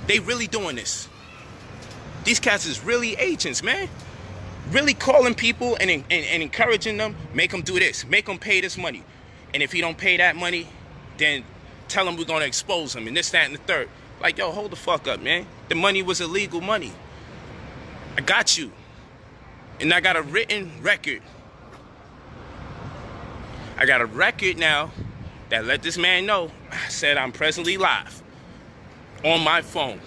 They really doing this. These cats is really agents, man. Really calling people and encouraging them, make them do this, make them pay this money. And if he don't pay that money, then tell him we're going to expose him and this, that, and the third. Like, yo, hold the fuck up, man. The money was illegal money. I got you. And I got a written record. I got a record now that let this man know. I said I'm presently live on my phone.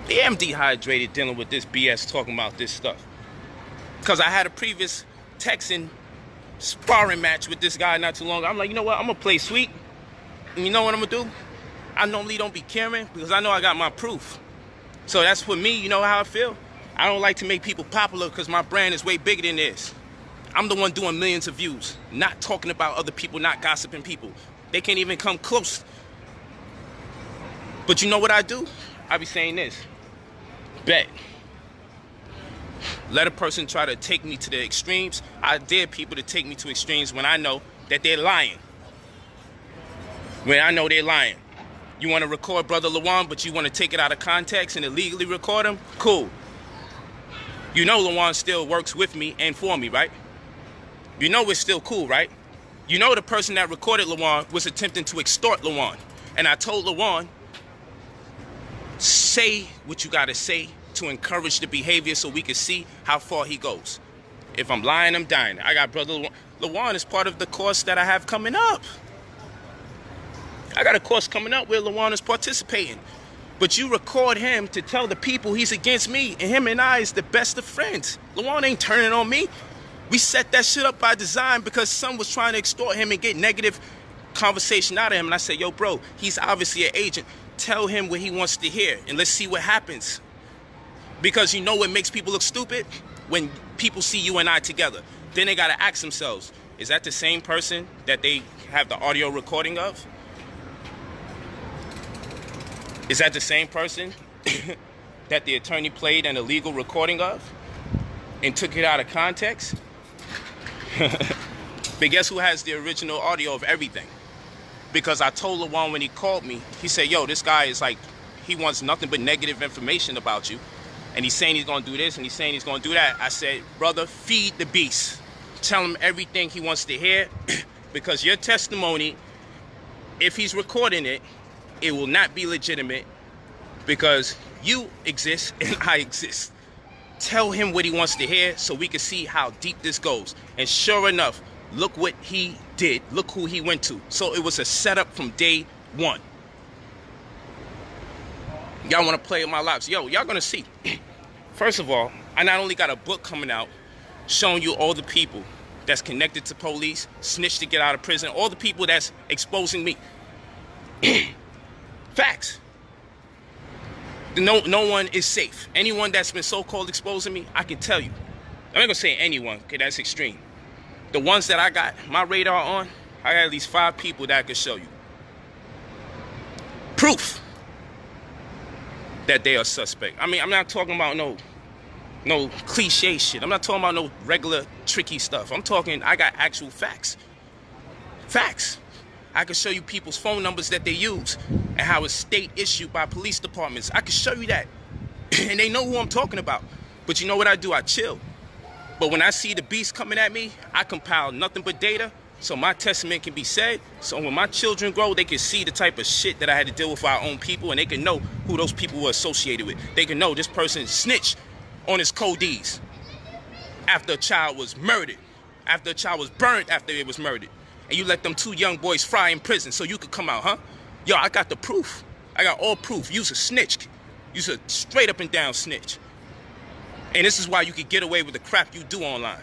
Yeah, I'm dehydrated dealing with this BS talking about this stuff. Because I had a previous texting sparring match with this guy not too long ago. I'm like, you know what? I'm going to play sweet. And you know what I'm going to do? I normally don't be caring because I know I got my proof. So that's for me. You know how I feel? I don't like to make people popular because my brand is way bigger than this. I'm the one doing millions of views. Not talking about other people, not gossiping people. They can't even come close. But you know what I do? I be saying this. Bet. Let a person try to take me to the extremes. I dare people to take me to extremes when I know that they're lying. When I know they're lying. You want to record Brother Lawan, but you want to take it out of context and illegally record him? Cool. You know Lawan still works with me and for me, right? You know it's still cool, right? You know the person that recorded Lawan was attempting to extort Lawan. And I told Lawan, say what you gotta say to encourage the behavior so we can see how far he goes. If I'm lying, I'm dying. I got Brother Lawan. Lawan is part of the course that I have coming up. I got a course coming up where Lawan is participating. But you record him to tell the people he's against me, and him and I is the best of friends. Lawan ain't turning on me. We set that shit up by design because some was trying to extort him and get negative conversation out of him. And I said, yo, bro, he's obviously an agent. Tell him what he wants to hear, and let's see what happens. Because you know what makes people look stupid? When people see you and I together. Then they got to ask themselves, is that the same person that they have the audio recording of? Is that the same person that the attorney played an illegal recording of and took it out of context? But guess who has the original audio of everything? Because I told Lawan when he called me, he said, yo, this guy is like, he wants nothing but negative information about you. And he's saying he's going to do this and he's saying he's going to do that. I said, brother, feed the beast. Tell him everything he wants to hear. Because your testimony, if he's recording it, it will not be legitimate because you exist and I exist. Tell him what he wants to hear so we can see how deep this goes. And sure enough, look what he did. Look who he went to. So it was a setup from day one. Y'all want to play with my lives? Yo, y'all going to see. First of all, I not only got a book coming out showing you all the people that's connected to police, snitched to get out of prison, all the people that's exposing me. Facts. No one is safe. Anyone that's been so-called exposing me, I can tell you. I'm not going to say anyone, because that's extreme. The ones that I got my radar on, I got at least 5 people that I could show you. Proof that they are suspect. I mean, I'm not talking about no cliche shit. I'm not talking about no regular tricky stuff. I'm talking, I got actual facts. Facts. I can show you people's phone numbers that they use and how it's state issued by police departments. I can show you that. And they know who I'm talking about. But you know what I do? I chill. But when I see the beast coming at me, I compile nothing but data so my testament can be said. So when my children grow, they can see the type of shit that I had to deal with for our own people, and they can know who those people were associated with. They can know this person snitched on his codees after a child was murdered, after a child was burned after it was murdered. And you let them 2 young boys fry in prison so you could come out, huh? Yo, I got the proof. I got all proof. You's a snitch. You's a straight up and down snitch. And this is why you could get away with the crap you do online.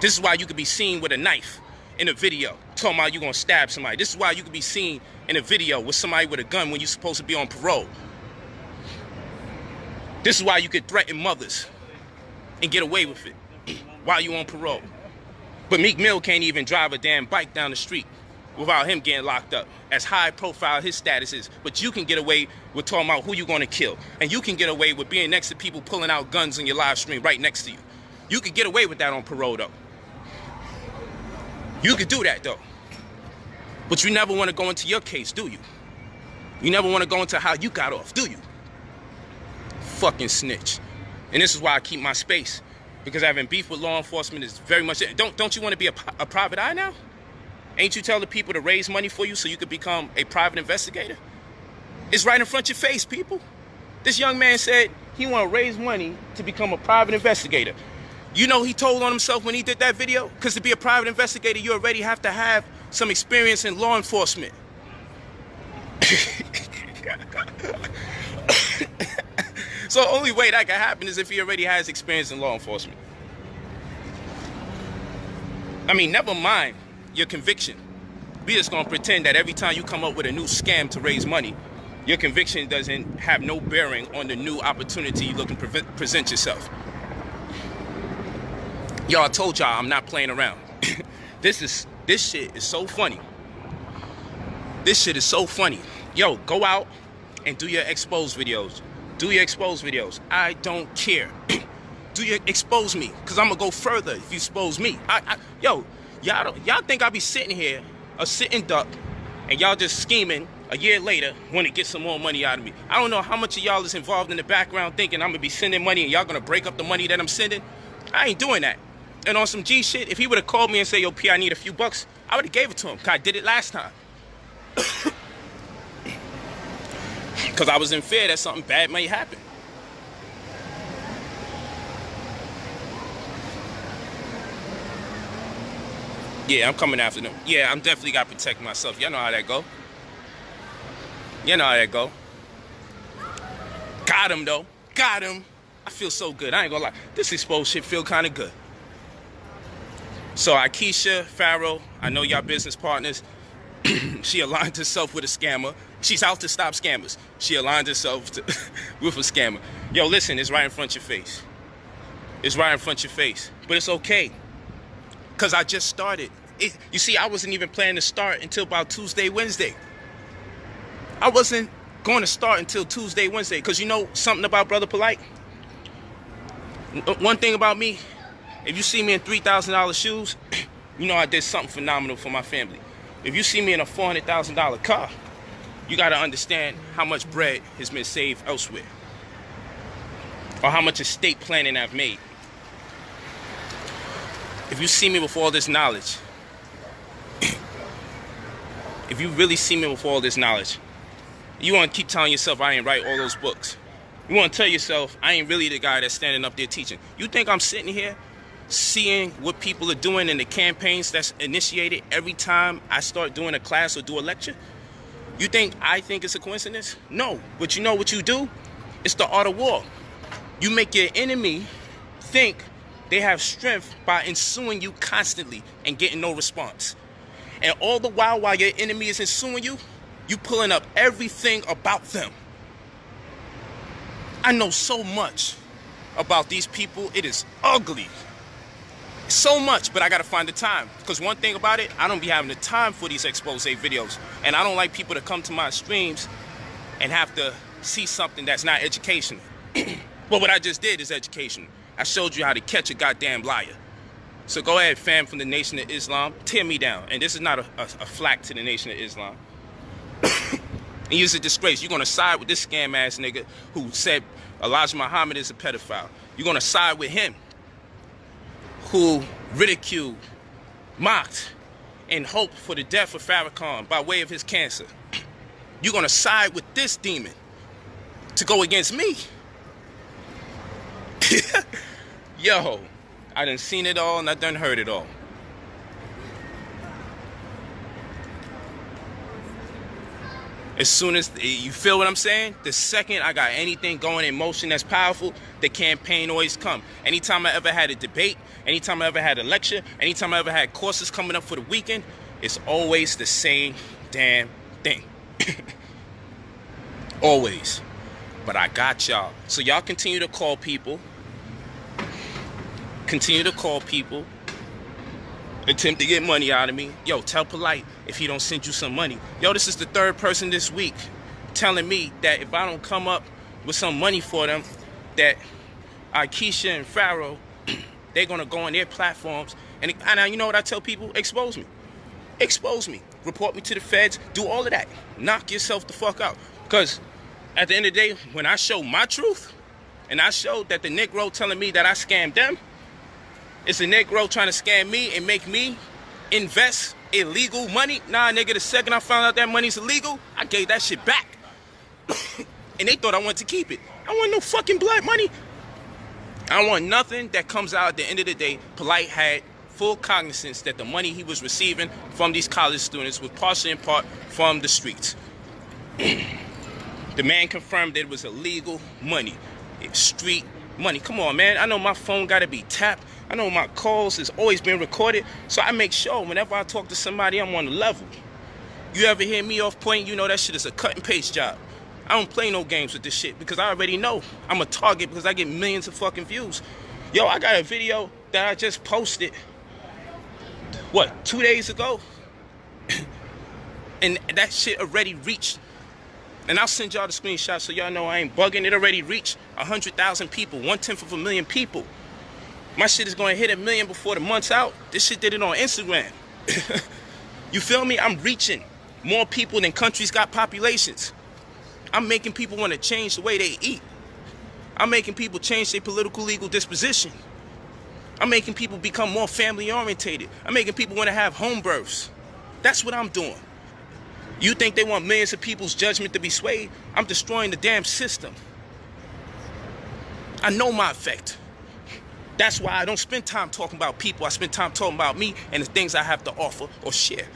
This is why you could be seen with a knife in a video talking about you gonna stab somebody. This is why you could be seen in a video with somebody with a gun when you're supposed to be on parole. This is why you could threaten mothers and get away with it while you on parole. But Meek Mill can't even drive a damn bike down the street without him getting locked up. As high profile his status is. But you can get away with talking about who you're going to kill. And you can get away with being next to people pulling out guns in your live stream right next to you. You can get away with that on parole, though. You could do that though. But you never want to go into your case, do you? You never want to go into how you got off, do you? Fucking snitch. And this is why I keep my space. Because having beef with law enforcement is very much... Don't you want to be a private eye now? Ain't you telling people to raise money for you so you could become a private investigator? It's right in front of your face, people. This young man said he want to raise money to become a private investigator. You know he told on himself when he did that video? Because to be a private investigator, you already have to have some experience in law enforcement. So the only way that can happen is if he already has experience in law enforcement. I mean, never mind your conviction. We just gonna pretend that every time you come up with a new scam to raise money, your conviction doesn't have no bearing on the new opportunity you look and present yourself. Yo, I told y'all I'm not playing around. This shit is so funny. This shit is so funny. Yo, go out and do your expose videos. Do your expose videos. I don't care. Do your expose me, because I'm going to go further if you expose me. Yo, y'all think I be sitting here, a sitting duck, and y'all just scheming a year later want to get some more money out of me. I don't know how much of y'all is involved in the background thinking I'm going to be sending money and y'all going to break up the money that I'm sending. I ain't doing that. And on some G shit, if he would have called me and said, yo, P, I need a few bucks, I would have gave it to him, because I did it last time. Because I was in fear that something bad may happen. Yeah, I'm coming after them. Yeah, I'm definitely got to protect myself. Y'all know how that go. You know how that go. Got him, though. Got him. I feel so good. I ain't gonna lie. This exposed shit feel kind of good. So Ikeisha, Pharaoh, I know y'all business partners. She aligned herself with a scammer. She's out to stop scammers. She aligned herself with a scammer. Yo, listen, it's right in front of your face. It's right in front of your face. But it's okay. Because I just started. You see, I wasn't even planning to start until about Tuesday, Wednesday. I wasn't going to start until Tuesday, Wednesday. Because you know something about Brother Polight? One thing about me, if you see me in $3,000 shoes, you know I did something phenomenal for my family. If you see me in a $400,000 car, you got to understand how much bread has been saved elsewhere. Or how much estate planning I've made. If you see me with all this knowledge, if you really see me with all this knowledge, you want to keep telling yourself I ain't write all those books. You want to tell yourself I ain't really the guy that's standing up there teaching. You think I'm sitting here seeing what people are doing in the campaigns that's initiated every time I start doing a class or do a lecture? You think I think it's a coincidence? No. But you know what you do? It's the art of war. You make your enemy think they have strength by ensuing you constantly and getting no response. And all the while your enemy is ensuing you, you pulling up everything about them. I know so much about these people. It is ugly. So much, but I gotta find the time. Because one thing about it, I don't be having the time for these expose videos. And I don't like people to come to my streams and have to see something that's not educational. But what I just did is educational. I showed you how to catch a goddamn liar. So go ahead, fam from the Nation of Islam, tear me down. And this is not a flack to the Nation of Islam. And it's a disgrace. You're gonna side with this scam ass nigga who said Elijah Muhammad is a pedophile. You're gonna side with him who ridiculed, mocked, and hoped for the death of Pharaoh by way of his cancer. You're gonna side with this demon to go against me. Yo, I done seen it all and I done heard it all. As soon as, you feel what I'm saying? The second I got anything going in motion that's powerful, the campaign always come. Anytime I ever had a debate, anytime I ever had a lecture, anytime I ever had courses coming up for the weekend, it's always the same damn thing. Always. But I got y'all. So y'all continue to call people. Continue to call people. Attempt to get money out of me. Yo, tell Polight if he don't send you some money. Yo, this is the third person this week telling me that if I don't come up with some money for them, that Ikeisha and Pharaoh, they're going to go on their platforms And you know what I tell people? Expose me. Expose me. Report me to the feds. Do all of that. Knock yourself the fuck out. Because at the end of the day, when I show my truth, and I show that the Negro telling me that I scammed them, it's the Negro trying to scam me and make me invest illegal money. Nah, nigga, the second I found out that money's illegal, I gave that shit back. And they thought I wanted to keep it. I want no fucking blood money. I want nothing that comes out at the end of the day. Polight had full cognizance that the money he was receiving from these college students was partially in part from the streets. The man confirmed that it was illegal money. It's street money. Come on, man. I know my phone got to be tapped. I know my calls has always been recorded. So I make sure whenever I talk to somebody, I'm on the level. You ever hear me off point, you know that shit is a cut and paste job. I don't play no games with this shit because I already know I'm a target because I get millions of fucking views. Yo, I got a video that I just posted, 2 days ago? And that shit already reached, and I'll send y'all the screenshot so y'all know I ain't bugging. It already reached 100,000 people, 1/10 of a million people. My shit is going to hit 1 million before the month's out. This shit did it on Instagram. You feel me? I'm reaching more people than countries got populations. I'm making people want to change the way they eat. I'm making people change their political legal disposition. I'm making people become more family orientated. I'm making people want to have home births. That's what I'm doing. You think they want millions of people's judgment to be swayed? I'm destroying the damn system. I know my effect. That's why I don't spend time talking about people. I spend time talking about me and the things I have to offer or share.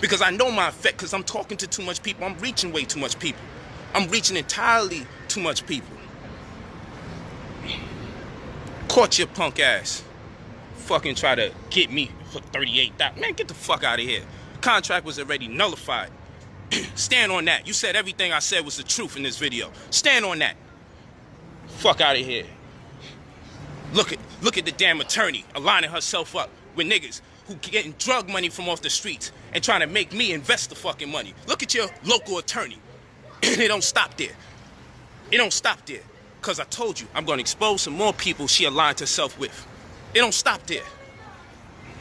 Because I know my effect, because I'm talking to too much people. I'm reaching way too much people. I'm reaching entirely too much people. Caught your punk ass. Fucking try to get me for $38,000. Man, get the fuck out of here. Contract was already nullified. Stand on that. You said everything I said was the truth in this video. Stand on that. Fuck out of here. Look at the damn attorney aligning herself up with niggas who getting drug money from off the streets and trying to make me invest the fucking money. Look at your local attorney. It don't stop there. It don't stop there. Because I told you, I'm going to expose some more people she aligned herself with. It don't stop there.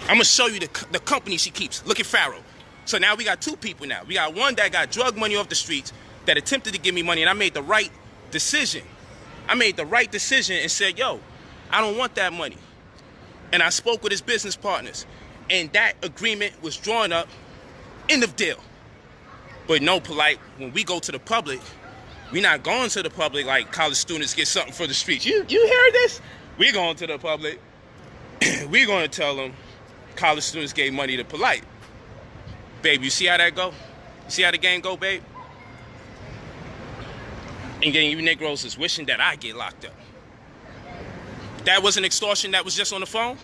I'm going to show you the company she keeps. Look at Pharaoh. So now we got two people now. We got one that got drug money off the streets that attempted to give me money, and I made the right decision. I made the right decision and said, yo, I don't want that money. And I spoke with his business partners, and that agreement was drawn up. End of deal. But no, Polight, when we go to the public, we're not going to the public like college students get something for the streets. You hear this? We're going to the public. We're going to tell them college students gave money to Polight. Babe, you see how that go? You see how the game go, babe? And getting you Negroes is wishing that I get locked up. That wasn't extortion, that was just on the phone?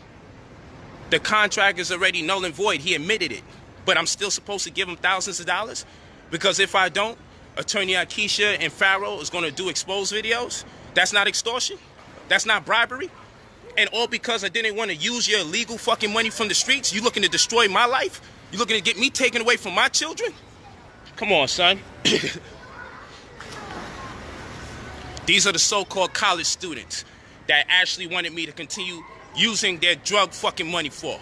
The contract is already null and void. He admitted it. But I'm still supposed to give him thousands of dollars? Because if I don't, Attorney Ikeisha and Pharaoh is going to do exposed videos? That's not extortion? That's not bribery? And all because I didn't want to use your illegal fucking money from the streets? You looking to destroy my life? You looking to get me taken away from my children? Come on, son. These are the so-called college students that actually wanted me to continue using their drug fucking money for.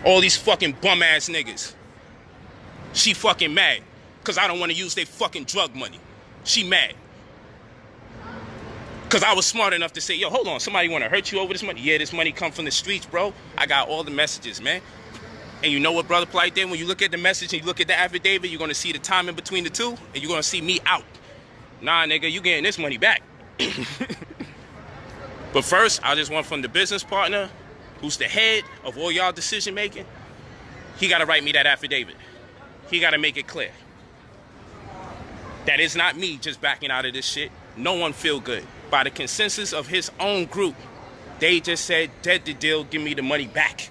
All these fucking bum-ass niggas. She fucking mad because I don't want to use their fucking drug money. She mad. Because I was smart enough to say, yo, hold on, somebody want to hurt you over this money? Yeah, this money come from the streets, bro. I got all the messages, man. And you know what Brother Polight did? When you look at the message and you look at the affidavit, you're going to see the time in between the two, and you're going to see me out. Nah, nigga, you getting this money back. But first, I just want from the business partner, who's the head of all y'all decision making, he got to write me that affidavit. He got to make it clear. That is not me just backing out of this shit. No one feel good. By the consensus of his own group, they just said, dead the deal, give me the money back.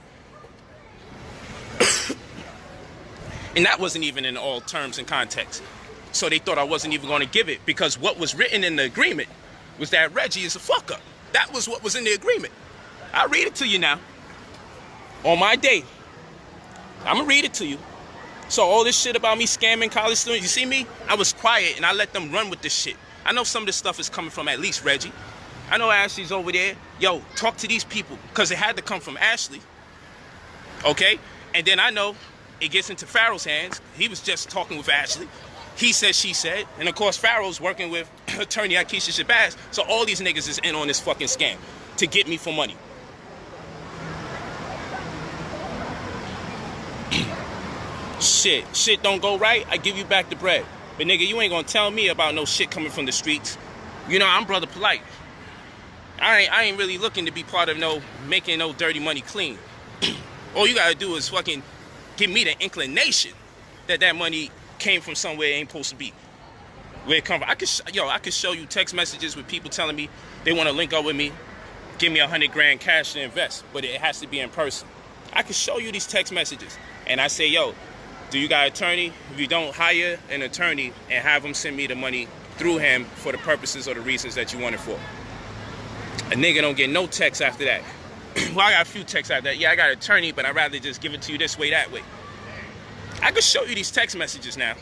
And that wasn't even in all terms and context. So they thought I wasn't even going to give it because what was written in the agreement was that Reggie is a fuck up. That was what was in the agreement. I'll read it to you now. On my day. I'm going to read it to you. So all this shit about me scamming college students, you see me? I was quiet and I let them run with this shit. I know some of this stuff is coming from at least Reggie. I know Ashley's over there. Yo, talk to these people, because it had to come from Ashley. Okay? And then I know it gets into Pharaoh's hands. He was just talking with Ashley. He said, she said. And of course, Pharaoh's working with attorney Ikeisha Shabazz. So all these niggas is in on this fucking scam to get me for money. Shit don't go right, I give you back the bread. But nigga, you ain't gonna tell me about no shit coming from the streets. You know, I'm Brother Polight. I ain't really looking to be part of making no dirty money clean. All you gotta do is fucking give me the inclination that that money came from somewhere it ain't supposed to be. Where it come from. I could show you text messages with people telling me they want to link up with me, give me $100 grand cash to invest, but it has to be in person. I can show you these text messages, and I say, yo, do you got an attorney? If you don't, hire an attorney and have him send me the money through him for the purposes or the reasons that you want it for. A nigga don't get no text after that. Well, I got a few texts after that. Yeah, I got an attorney, but I'd rather just give it to you this way, that way. I could show you these text messages now,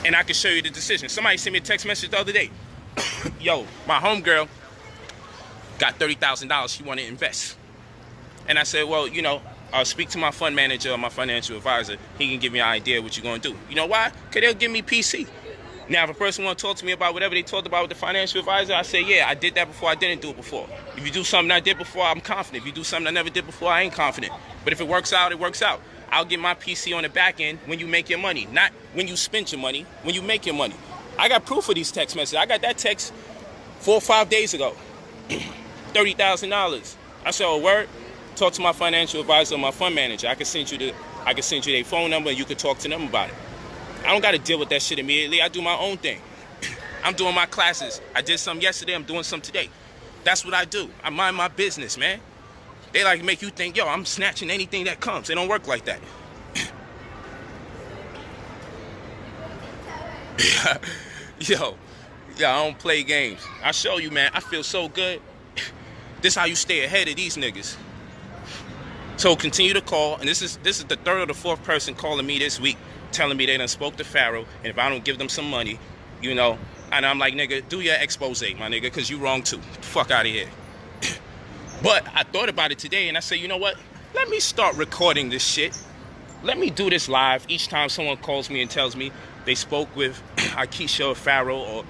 and I can show you the decision. Somebody sent me a text message the other day. Yo, my homegirl got $30,000 she wanted to invest. And I said, well, you know, I'll speak to my fund manager or my financial advisor. He can give me an idea what you're going to do. You know why? Because they'll give me PC. Now, if a person want to talk to me about whatever they talked about with the financial advisor, I say, yeah, I did that before, I didn't do it before. If you do something I did before, I'm confident. If you do something I never did before, I ain't confident. But if it works out, it works out. I'll get my PC on the back end when you make your money, not when you spend your money, when you make your money. I got proof of these text messages. I got that text 4 or 5 days ago. $30,000. I said, oh, word? Talk to my financial advisor or my fund manager. I can send you their phone number and you can talk to them about it. I don't got to deal with that shit immediately. I do my own thing. I'm doing my classes. I did some yesterday. I'm doing some today. That's what I do. I mind my business, man. They like to make you think, yo, I'm snatching anything that comes. It don't work like that. Yo, I don't play games. I show you, man. I feel so good. This how you stay ahead of these niggas. So continue to call, and this is the third or the fourth person calling me this week, telling me they done spoke to Pharaoh, and if I don't give them some money, you know, and I'm like, nigga, do your expose, my nigga, because you wrong too. Fuck out of here. But I thought about it today, and I said, you know what? Let me start recording this shit. Let me do this live each time someone calls me and tells me they spoke with Ikeisha or Pharaoh, or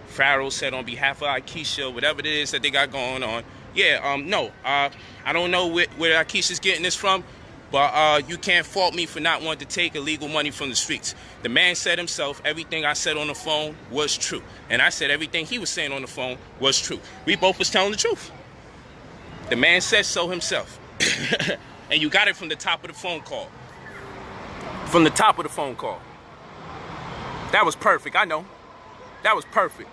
Pharaoh said on behalf of Ikeisha, whatever it is that they got going on. Yeah, no, I don't know where Ikeisha's getting this from, but you can't fault me for not wanting to take illegal money from the streets. The man said himself, everything I said on the phone was true. And I said everything he was saying on the phone was true. We both was telling the truth. The man said so himself. And you got it from the top of the phone call. From the top of the phone call. That was perfect, I know. That was perfect.